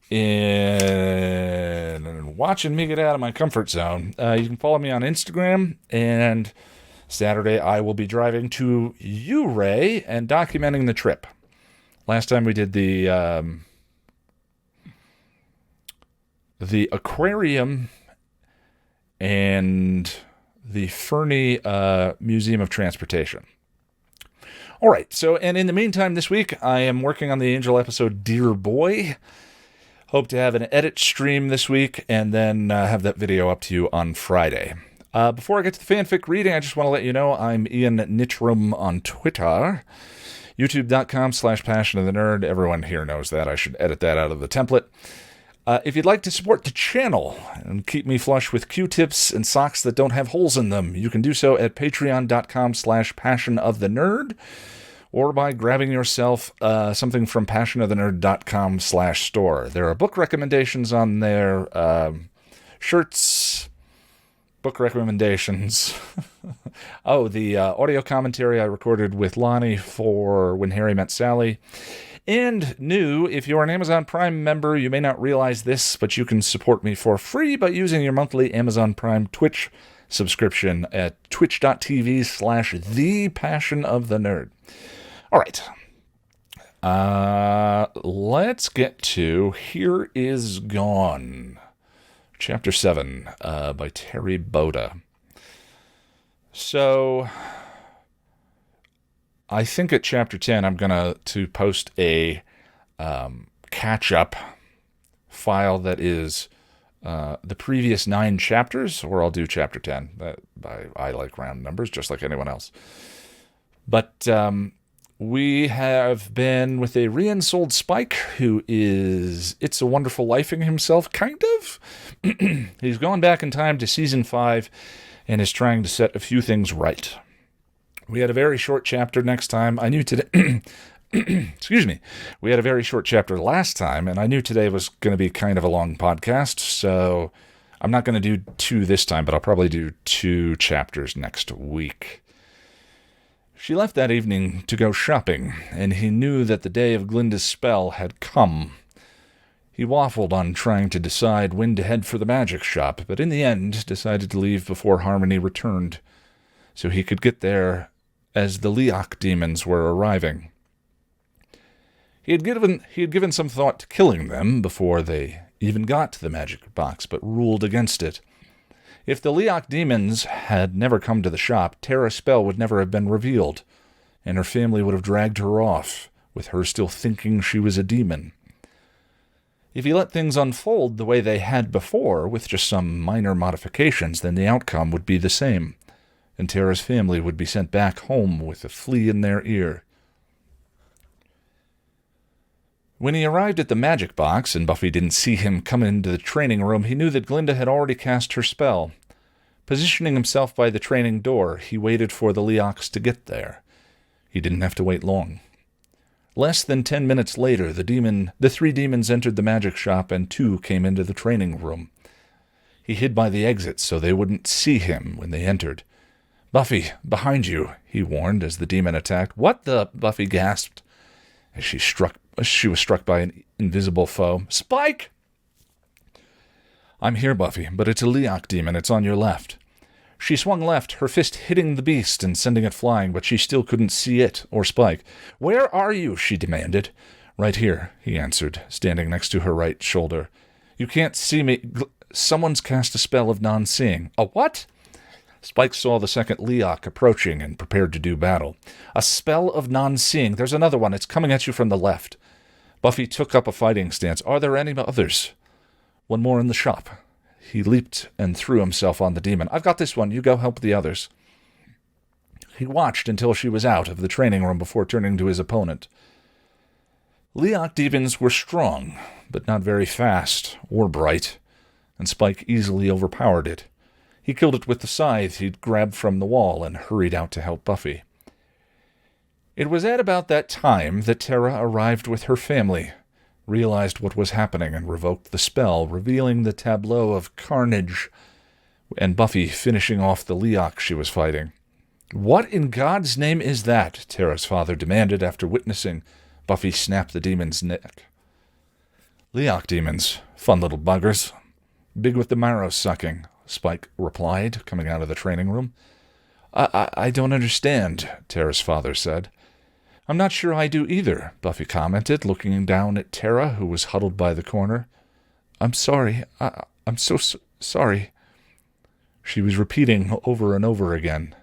in watching me get out of my comfort zone, you can follow me on Instagram, and Saturday I will be driving to Ouray and documenting the trip. Last time we did the aquarium and the Fernie Museum of Transportation. All right, so, and in the meantime this week, I am working on the Angel episode Dear Boy. Hope to have an edit stream this week and then have that video up to you on Friday. Before I get to the fanfic reading, I just want to let you know I'm Ian Nitram on Twitter. YouTube.com/Passion of the Nerd. Everyone here knows that. I should edit that out of the template. If you'd like to support the channel and keep me flush with Q-tips and socks that don't have holes in them, you can do so at patreon.com/Passion of the Nerd, or by grabbing yourself something from passionofthenerd.com/store. There are book recommendations on there, shirts, book recommendations. Oh, the audio commentary I recorded with Lonnie for When Harry Met Sally. And new, if you're an Amazon Prime member, you may not realize this, but you can support me for free by using your monthly Amazon Prime Twitch subscription at twitch.tv/thepassionofthenerd. All right. Let's get to Here Is Gone, Chapter 7 by Terri Botta. So, I think at Chapter 10 I'm going to post a catch-up file that is the previous 9 chapters, or I'll do Chapter 10. I like round numbers, just like anyone else. But we have been with a re-ensouled Spike, who is It's a Wonderful Lifing himself, kind of. He's gone back in time to Season 5 and is trying to set a few things right. We had a very short chapter next time. I knew today... Excuse me. We had a very short chapter last time, and I knew today was going to be kind of a long podcast, so I'm not going to do 2 this time, but I'll probably do 2 chapters next week. She left that evening to go shopping, and he knew that the day of Glinda's spell had come. He waffled on trying to decide when to head for the magic shop, but in the end decided to leave before Harmony returned, so he could get there as the Leoc demons were arriving. He had given some thought to killing them before they even got to the magic box, but ruled against it. If the Leoc demons had never come to the shop, Terra's spell would never have been revealed, and her family would have dragged her off, with her still thinking she was a demon. If he let things unfold the way they had before, with just some minor modifications, then the outcome would be the same, and Terra's family would be sent back home with a flea in their ear. When he arrived at the magic box and Buffy didn't see him come into the training room, he knew that Glinda had already cast her spell. Positioning himself by the training door, he waited for the Leocs to get there. He didn't have to wait long. Less than 10 minutes later, the 3 demons entered the magic shop and 2 came into the training room. He hid by the exit so they wouldn't see him when they entered. "Buffy, behind you," he warned as the demon attacked. "What the?" Buffy gasped as she was struck by an invisible foe. "Spike!" "I'm here, Buffy, but it's a Leoc demon. It's on your left." She swung left, her fist hitting the beast and sending it flying, but she still couldn't see it or Spike. "Where are you?" she demanded. Right here, he answered, standing next to her right shoulder. You can't see me. Someone's cast a spell of non-seeing. A what? Spike saw the second Leok approaching and prepared to do battle. A spell of non-seeing. There's another one. It's coming at you from the left. Buffy took up a fighting stance. Are there any others? One more in the shop. He leaped and threw himself on the demon. I've got this one. You go help the others. He watched until she was out of the training room before turning to his opponent. Leok demons were strong, but not very fast or bright, and Spike easily overpowered it. He killed it with the scythe he'd grabbed from the wall and hurried out to help Buffy. It was at about that time that Terra arrived with her family, realized what was happening, and revoked the spell, revealing the tableau of carnage, and Buffy finishing off the Leok she was fighting. What in God's name is that? Terra's father demanded after witnessing Buffy snap the demon's neck. Leok demons, fun little buggers. Big with the marrow sucking, Spike replied, coming out of the training room. I don't understand, Terra's father said. I'm not sure I do either, Buffy commented, looking down at Terra, who was huddled by the corner. I'm sorry. I'm so sorry. She was repeating over and over again.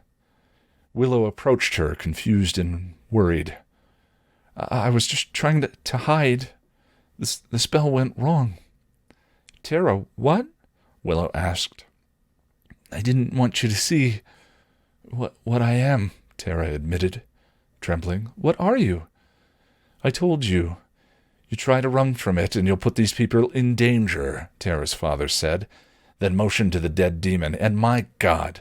Willow approached her, confused and worried. I was just trying to hide. The spell went wrong. Terra, what? Willow asked. I didn't want you to see what I am, Terra admitted, trembling. What are you? I told you. You try to run from it, and you'll put these people in danger, Terra's father said, then motioned to the dead demon. And my God,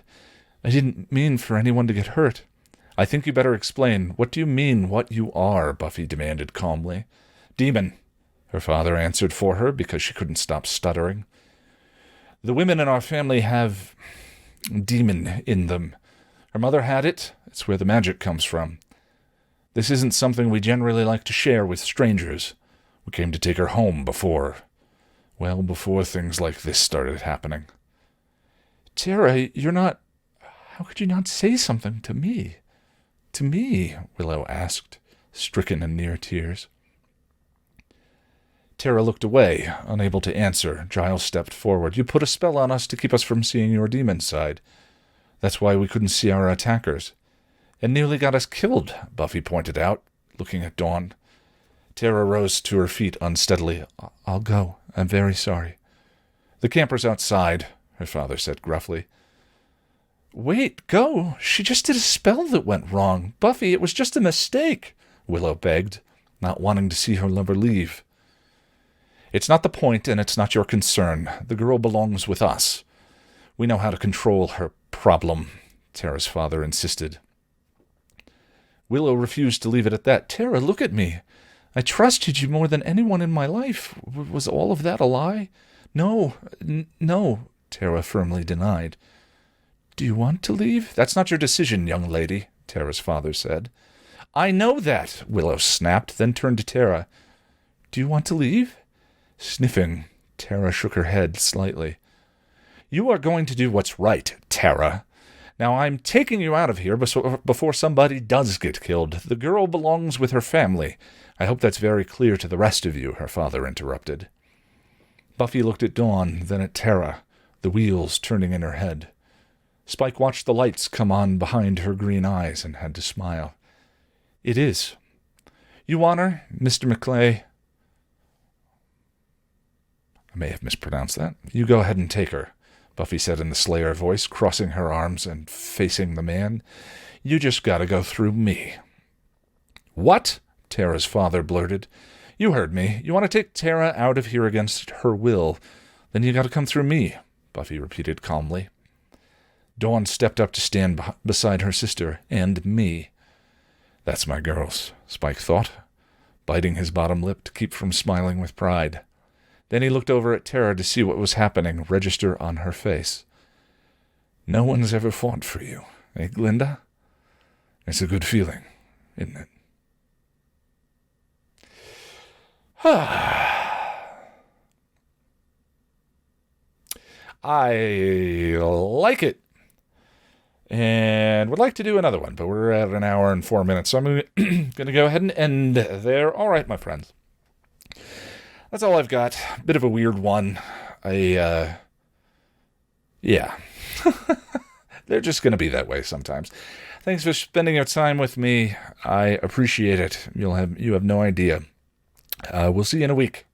I didn't mean for anyone to get hurt. I think you better explain. What do you mean, what you are? Buffy demanded calmly. Demon, her father answered for her because she couldn't stop stuttering. The women in our family have demon in them. Her mother had it. It's where the magic comes from. This isn't something we generally like to share with strangers. We came to take her home before things like this started happening. Terra, you're not... How could you not say something to me? To me, Willow asked, stricken and near tears. Terra looked away, unable to answer. Giles stepped forward. You put a spell on us to keep us from seeing your demon side. That's why we couldn't see our attackers. And nearly got us killed, Buffy pointed out, looking at Dawn. Terra rose to her feet unsteadily. I'll go. I'm very sorry. The camper's outside, her father said gruffly. Wait, go. She just did a spell that went wrong. Buffy, it was just a mistake, Willow begged, not wanting to see her lover leave. It's not the point, and it's not your concern. The girl belongs with us. We know how to control her problem, Terra's father insisted. Willow refused to leave it at that. Terra, look at me. I trusted you more than anyone in my life. Was all of that a lie? No, Terra firmly denied. Do you want to leave? That's not your decision, young lady, Terra's father said. I know that, Willow snapped, then turned to Terra. Do you want to leave? Sniffing, Terra shook her head slightly. You are going to do what's right, Terra. Now I'm taking you out of here before somebody does get killed. The girl belongs with her family. I hope that's very clear to the rest of you, her father interrupted. Buffy looked at Dawn, then at Terra, the wheels turning in her head. Spike watched the lights come on behind her green eyes and had to smile. It is. You honor, Mr. McClay. I may have mispronounced that. You go ahead and take her, Buffy said in the Slayer voice, crossing her arms and facing the man. You just gotta go through me. What? Terra's father blurted. You heard me. You want to take Terra out of here against her will, then you gotta come through me, Buffy repeated calmly. Dawn stepped up to stand beside her sister and me. That's my girls, Spike thought, biting his bottom lip to keep from smiling with pride. Then he looked over at Terra to see what was happening register on her face. No one's ever fought for you, eh, Glinda? It's a good feeling, isn't it? I like it. And would like to do another one, but we're at an hour and 4 minutes, so I'm going to go ahead and end there. All right, my friends. that's all I've got. Bit of a weird one. Yeah. They're just going to be that way sometimes. Thanks for spending your time with me. I appreciate it. You have no idea. We'll see you in a week.